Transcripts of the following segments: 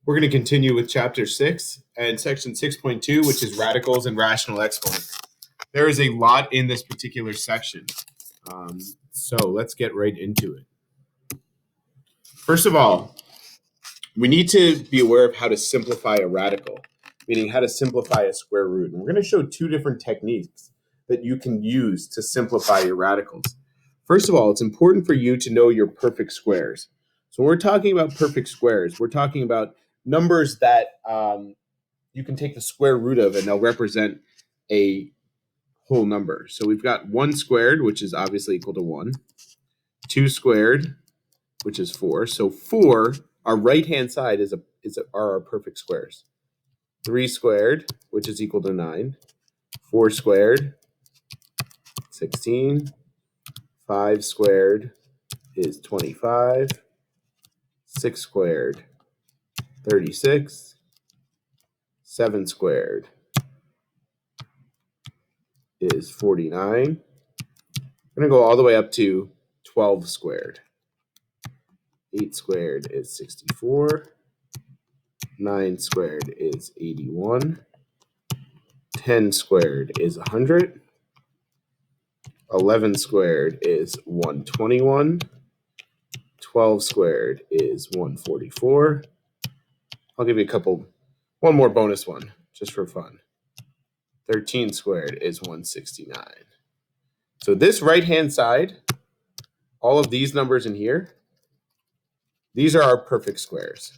We're going to continue with chapter 6 and section 6.2, which is radicals and rational exponents. There is a lot in this particular section, so let's get right into it. First of all, we need to be aware of how to simplify a radical, meaning how to simplify a square root. And we're going to show two different techniques that you can use to simplify your radicals. First of all, it's important for you to know your perfect squares. So when we're talking about perfect squares, we're talking about numbers that you can take the square root of and they'll represent a whole number. So we've got 1 squared, which is obviously equal to 1. 2 squared, which is 4. So 4, our right-hand side are our perfect squares. 3 squared, which is equal to 9. 4 squared, 16. 5 squared is 25. 6 squared, 36. 7 squared is 49. We're going to go all the way up to 12 squared. 8 squared is 64. 9 squared is 81. 10 squared is 100. 11 squared is 121. 12 squared is 144. I'll give you one more bonus one, just for fun. 13 squared is 169. So this right-hand side, all of these numbers in here, these are our perfect squares.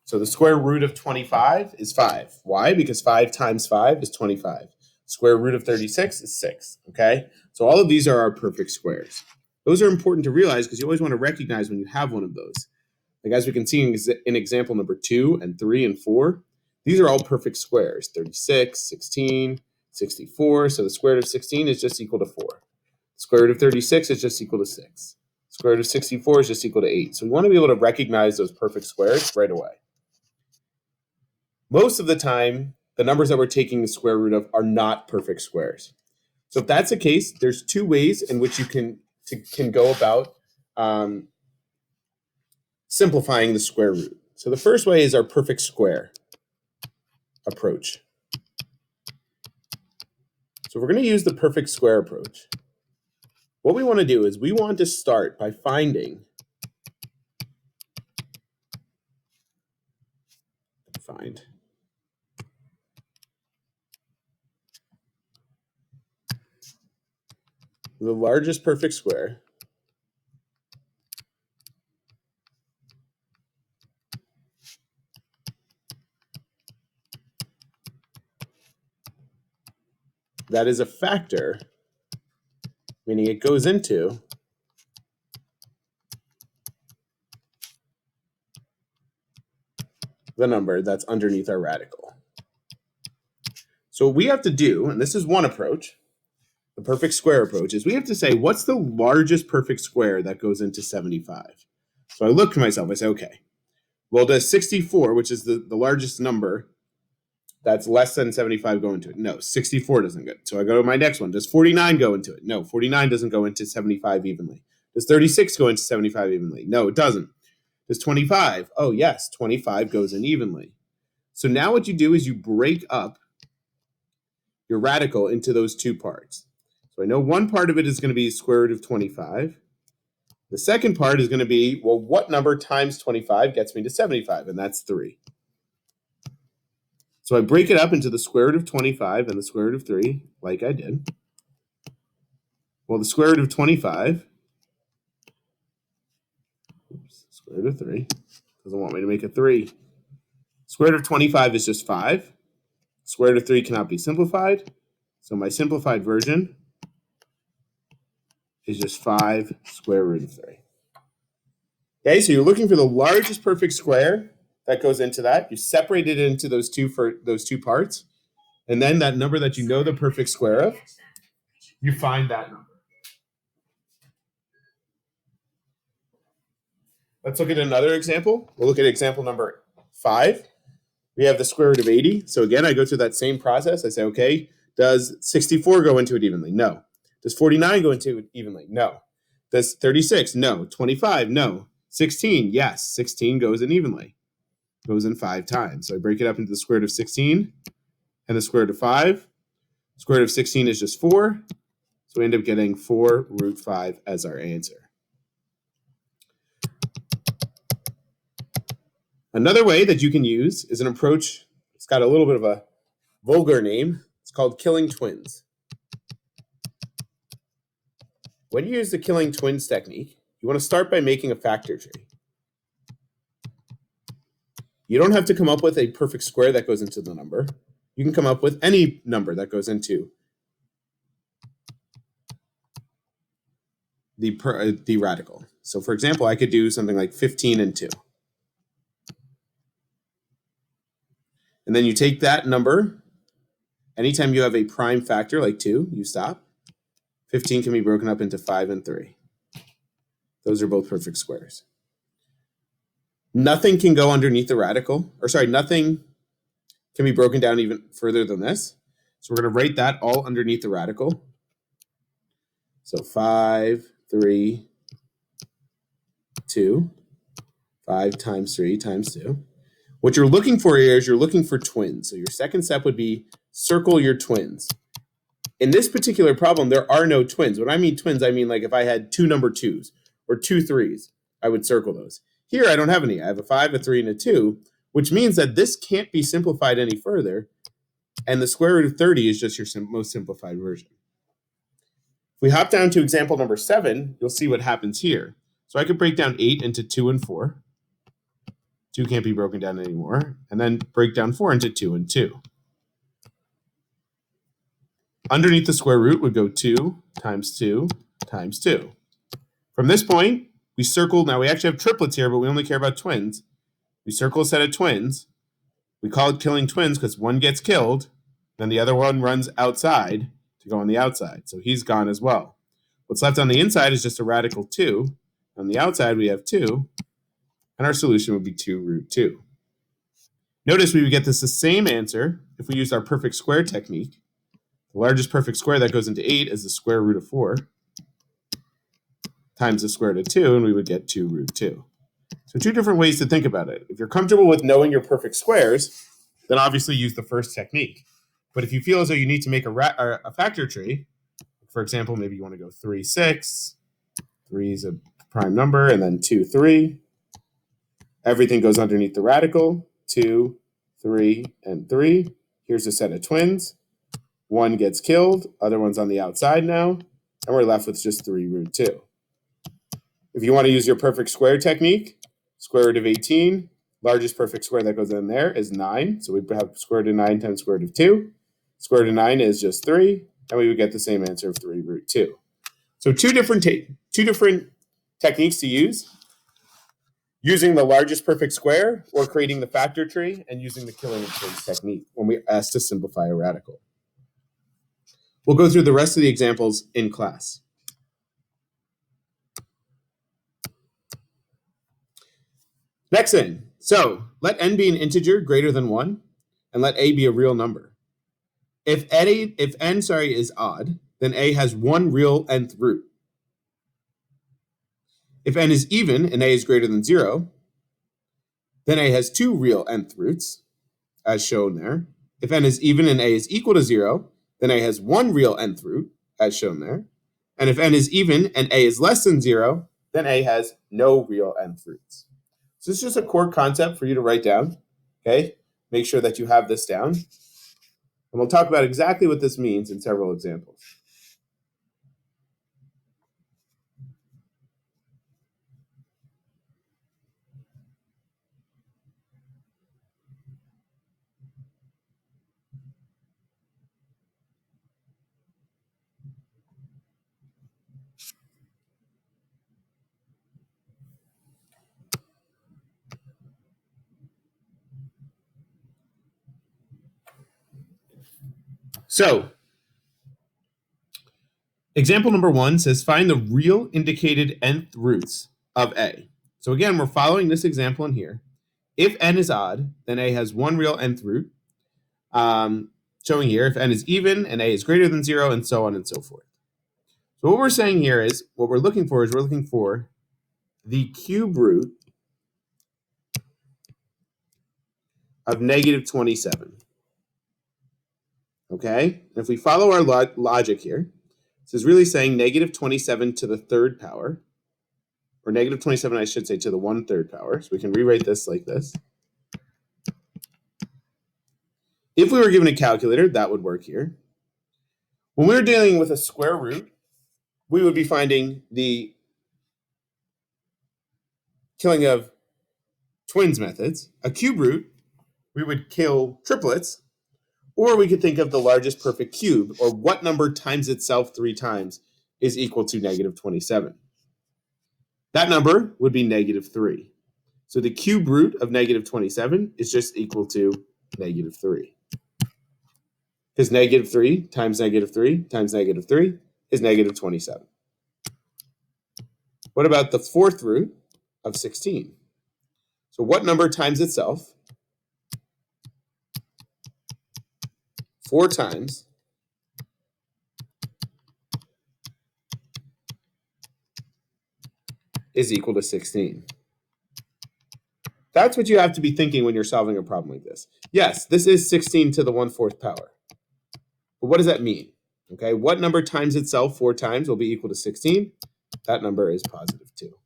So the square root of 25 is 5. Why? Because 5 times 5 is 25. Square root of 36 is 6, okay? So all of these are our perfect squares. Those are important to realize because you always want to recognize when you have one of those. Like as we can see in example number 2 and 3 and 4, these are all perfect squares, 36, 16, 64. So the square root of 16 is just equal to 4. The square root of 36 is just equal to 6. The square root of 64 is just equal to 8. So we want to be able to recognize those perfect squares right away. Most of the time, the numbers that we're taking the square root of are not perfect squares. So if that's the case, there's two ways in which you can go about simplifying the square root. So the first way is our perfect square approach. So we're going to use the perfect square approach. What we want to do is we want to start by finding the largest perfect square that is a factor, meaning it goes into the number that's underneath our radical. So what we have to do, and this is one approach, the perfect square approach, is we have to say, what's the largest perfect square that goes into 75? So I look to myself, I say, okay, well, does 64, which is the largest number that's less than 75, go into it? No, 64 doesn't go. So I go to my next one. Does 49 go into it? No, 49 doesn't go into 75 evenly. Does 36 go into 75 evenly? No, it doesn't. Does 25? Oh, yes, 25 goes in evenly. So now what you do is you break up your radical into those two parts. So I know one part of it is going to be square root of 25. The second part is going to be, well, what number times 25 gets me to 75? And that's 3. So I break it up into the square root of 25 and the square root of 3, like I did. Well, the square root of 25, square root of 3, doesn't want me to make a 3. Square root of 25 is just 5. Square root of 3 cannot be simplified. So my simplified version is just 5 square root of 3. Okay, so you're looking for the largest perfect square that goes into that. You separate it into those two parts. And then that number that you know the perfect square of, you find that number. Let's look at another example. We'll look at example number 5. We have the square root of 80. So again, I go through that same process. I say, okay, does 64 go into it evenly? No. Does 49 go into it evenly? No. Does 36? No. 25? No. 16? Yes. 16 goes in evenly. goes in 5 times. So I break it up into the square root of 16 and the square root of 5. Square root of 16 is just 4. So we end up getting 4 root 5 as our answer. Another way that you can use is an approach, it's got a little bit of a vulgar name. It's called killing twins. When you use the killing twins technique, you want to start by making a factor tree. You don't have to come up with a perfect square that goes into the number. You can come up with any number that goes into the radical. So for example, I could do something like 15 and 2. And then you take that number. Anytime you have a prime factor like 2, you stop. 15 can be broken up into 5 and 3. Those are both perfect squares. Nothing can go underneath the radical, nothing can be broken down even further than this. So we're going to write that all underneath the radical. So 5, 3, 2, 5 times 3 times 2. What you're looking for here is you're looking for twins. So your second step would be circle your twins. In this particular problem, there are no twins. When I mean twins, I mean like if I had 2 number 2s or 2 3s, I would circle those. Here, I don't have any. I have a 5, a 3, and a 2, which means that this can't be simplified any further, and the square root of 30 is just your most simplified version. If we hop down to example number 7, you'll see what happens here. So I could break down 8 into 2 and 4. 2 can't be broken down anymore. And then break down 4 into 2 and 2. Underneath the square root would go 2 times 2 times 2. From this point, we circle. Now we actually have triplets here, but we only care about twins. We circle a set of twins. We call it killing twins because one gets killed, then the other one runs outside to go on the outside. So he's gone as well. What's left on the inside is just a radical 2. On the outside, we have 2, and our solution would be 2 root 2. Notice we would get the same answer if we used our perfect square technique. The largest perfect square that goes into 8 is the square root of 4 times the square root of 2, and we would get 2 root 2. So 2 different ways to think about it. If you're comfortable with knowing your perfect squares, then obviously use the first technique. But if you feel as though you need to make a factor tree, for example, maybe you want to go 3, 6, 3 is a prime number, and then 2, 3. Everything goes underneath the radical, 2, 3, and 3. Here's a set of twins. One gets killed, other one's on the outside now, and we're left with just 3 root 2. If you want to use your perfect square technique, square root of 18, largest perfect square that goes in there is 9. So we have square root of 9 times square root of 2. Square root of 9 is just 3, and we would get the same answer of 3 root 2. So two different techniques to use, using the largest perfect square or creating the factor tree and using the killing of twins technique when we ask to simplify a radical. We'll go through the rest of the examples in class. Next thing, so let n be an integer greater than 1, and let a be a real number. If n is odd, then a has one real nth root. If n is even and a is greater than 0, then a has 2 real nth roots, as shown there. If n is even and a is equal to 0, then a has 1 real nth root, as shown there. And if n is even and a is less than 0, then a has no real nth roots. So this is just a core concept for you to write down, okay? Make sure that you have this down. And we'll talk about exactly what this means in several examples. So, example number 1 says find the real indicated nth roots of a. So again, we're following this example in here. If n is odd, then a has 1 real nth root, showing here if n is even and a is greater than 0, and so on and so forth. So what we're saying here is, what we're looking for the cube root of negative 27. Okay? And if we follow our logic here, this is really saying negative 27 to the third power, or negative 27, I should say, to the 1/3 power. So we can rewrite this like this. If we were given a calculator, that would work here. When we were dealing with a square root, we would be finding the killing of twins methods. A cube root, we would kill triplets, or we could think of the largest perfect cube, or what number times itself 3 times is equal to negative 27. That number would be negative 3. So the cube root of negative 27 is just equal to negative 3. Because negative 3 times negative 3 times negative 3 is negative 27. What about the fourth root of 16? So what number times itself 4 times is equal to 16? That's what you have to be thinking when you're solving a problem like this. Yes, this is 16 to the 1/4 power. But what does that mean? Okay, what number times itself 4 times will be equal to 16? That number is positive 2.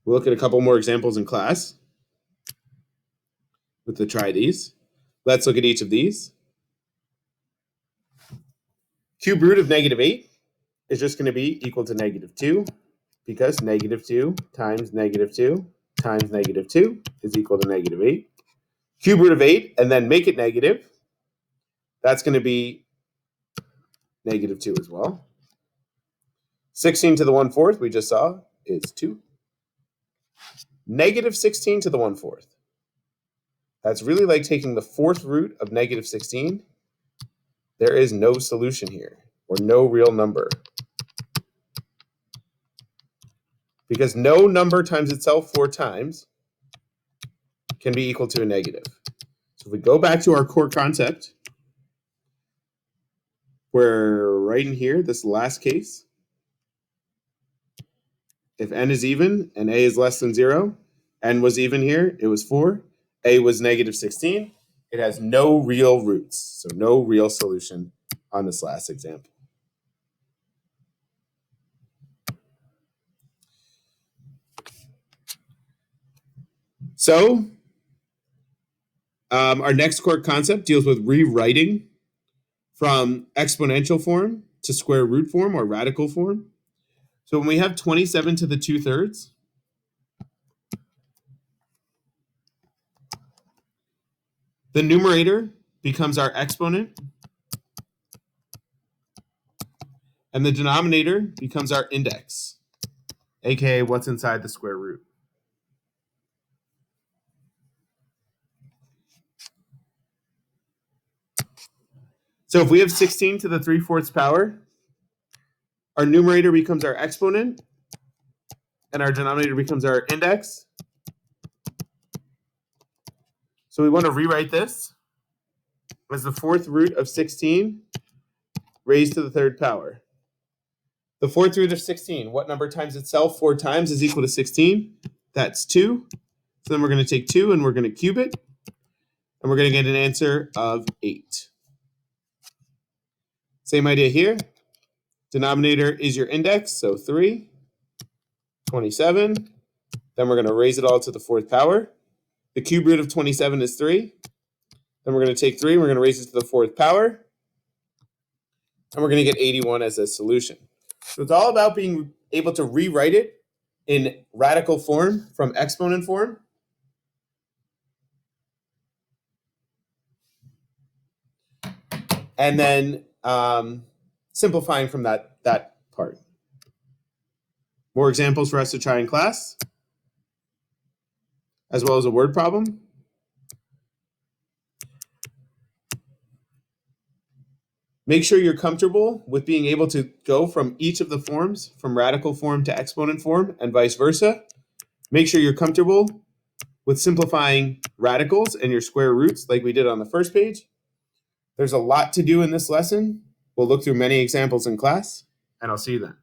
We'll look at a couple more examples in class with the try these. Let's look at each of these. Cube root of negative 8 is just going to be equal to negative 2, because negative 2 times negative 2 times negative 2 is equal to negative 8. Cube root of 8, and then make it negative. That's going to be negative 2 as well. 16 to the 1/4, we just saw, is 2. Negative 16 to the 1/4. That's really like taking the fourth root of negative 16. There is no solution here, or no real number. Because no number times itself 4 times can be equal to a negative. So if we go back to our core concept, we're right in here, this last case. If n is even and a is less than 0, n was even here, it was 4, a was negative 16, it has no real roots, so no real solution on this last example. So our next core concept deals with rewriting from exponential form to square root form or radical form. So when we have 27 to the 2/3, the numerator becomes our exponent, and the denominator becomes our index, aka what's inside the square root. So if we have 16 to the 3/4 power, our numerator becomes our exponent, and our denominator becomes our index. So we want to rewrite this as the fourth root of 16 raised to the 3rd power. The fourth root of 16, what number times itself 4 times is equal to 16? That's 2. So then we're going to take 2 and we're going to cube it, and we're going to get an answer of 8. Same idea here. Denominator is your index, so 3, 27. Then we're going to raise it all to the 4th power. The cube root of 27 is 3. Then we're going to take 3 and we're going to raise it to the 4th power. And we're going to get 81 as a solution. So it's all about being able to rewrite it in radical form from exponent form. And then simplifying from that part. More examples for us to try in class, as well as a word problem. Make sure you're comfortable with being able to go from each of the forms, from radical form to exponent form, and vice versa. Make sure you're comfortable with simplifying radicals and your square roots like we did on the first page. There's a lot to do in this lesson. We'll look through many examples in class, and I'll see you then.